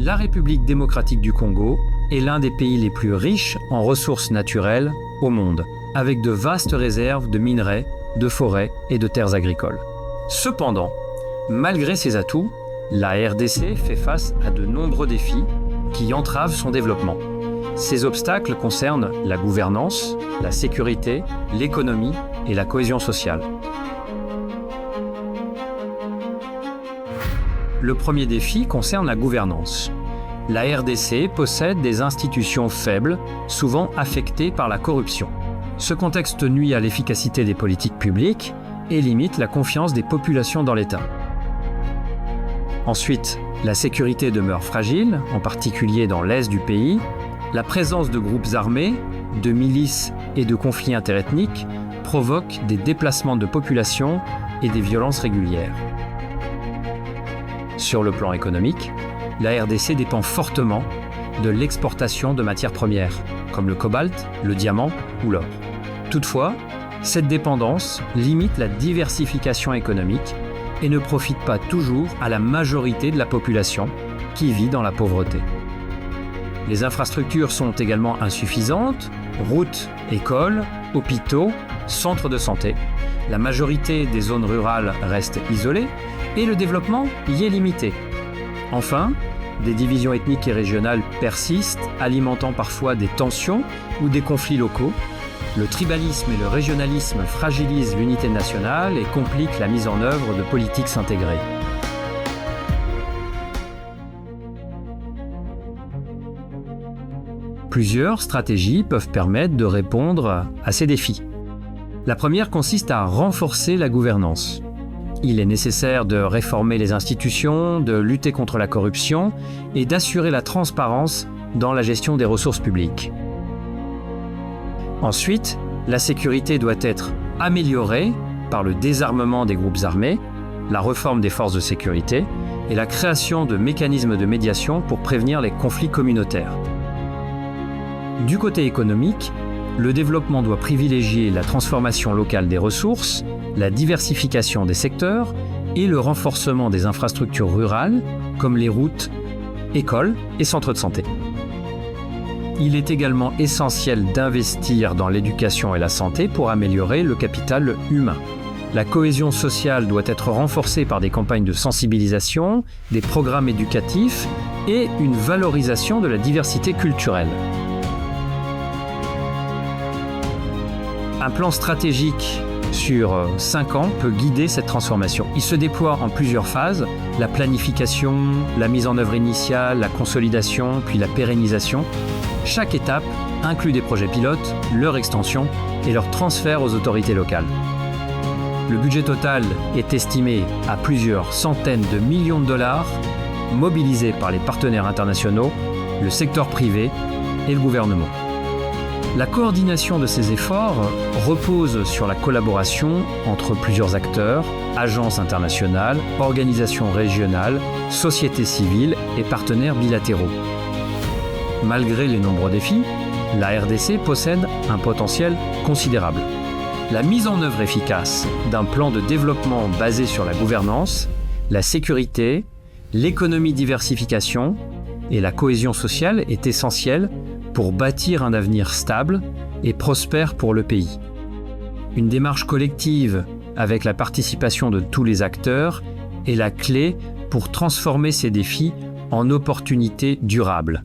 La République démocratique du Congo est l'un des pays les plus riches en ressources naturelles au monde, avec de vastes réserves de minerais, de forêts et de terres agricoles. Cependant, malgré ces atouts, la RDC fait face à de nombreux défis qui entravent son développement. Ces obstacles concernent la gouvernance, la sécurité, l'économie et la cohésion sociale. Le premier défi concerne la gouvernance. La RDC possède des institutions faibles, souvent affectées par la corruption. Ce contexte nuit à l'efficacité des politiques publiques et limite la confiance des populations dans l'État. Ensuite, la sécurité demeure fragile, en particulier dans l'est du pays. La présence de groupes armés, de milices et de conflits interethniques provoque des déplacements de population et des violences régulières. Sur le plan économique, la RDC dépend fortement de l'exportation de matières premières, comme le cobalt, le diamant ou l'or. Toutefois, cette dépendance limite la diversification économique et ne profite pas toujours à la majorité de la population qui vit dans la pauvreté. Les infrastructures sont également insuffisantes, routes, écoles, hôpitaux, centres de santé. La majorité des zones rurales restent isolées et le développement y est limité. Enfin, des divisions ethniques et régionales persistent, alimentant parfois des tensions ou des conflits locaux. Le tribalisme et le régionalisme fragilisent l'unité nationale et compliquent la mise en œuvre de politiques intégrées. Plusieurs stratégies peuvent permettre de répondre à ces défis. La première consiste à renforcer la gouvernance. Il est nécessaire de réformer les institutions, de lutter contre la corruption et d'assurer la transparence dans la gestion des ressources publiques. Ensuite, la sécurité doit être améliorée par le désarmement des groupes armés, la réforme des forces de sécurité et la création de mécanismes de médiation pour prévenir les conflits communautaires. Du côté économique, le développement doit privilégier la transformation locale des ressources, la diversification des secteurs et le renforcement des infrastructures rurales comme les routes, écoles et centres de santé. Il est également essentiel d'investir dans l'éducation et la santé pour améliorer le capital humain. La cohésion sociale doit être renforcée par des campagnes de sensibilisation, des programmes éducatifs et une valorisation de la diversité culturelle. Un plan stratégique sur 5 ans peut guider cette transformation. Il se déploie en plusieurs phases, la planification, la mise en œuvre initiale, la consolidation, puis la pérennisation. Chaque étape inclut des projets pilotes, leur extension et leur transfert aux autorités locales. Le budget total est estimé à plusieurs centaines de millions de dollars, mobilisés par les partenaires internationaux, le secteur privé et le gouvernement. La coordination de ces efforts repose sur la collaboration entre plusieurs acteurs, agences internationales, organisations régionales, sociétés civiles et partenaires bilatéraux. Malgré les nombreux défis, la RDC possède un potentiel considérable. La mise en œuvre efficace d'un plan de développement basé sur la gouvernance, la sécurité, l'économie diversification et la cohésion sociale est essentielle pour bâtir un avenir stable et prospère pour le pays. Une démarche collective avec la participation de tous les acteurs est la clé pour transformer ces défis en opportunités durables.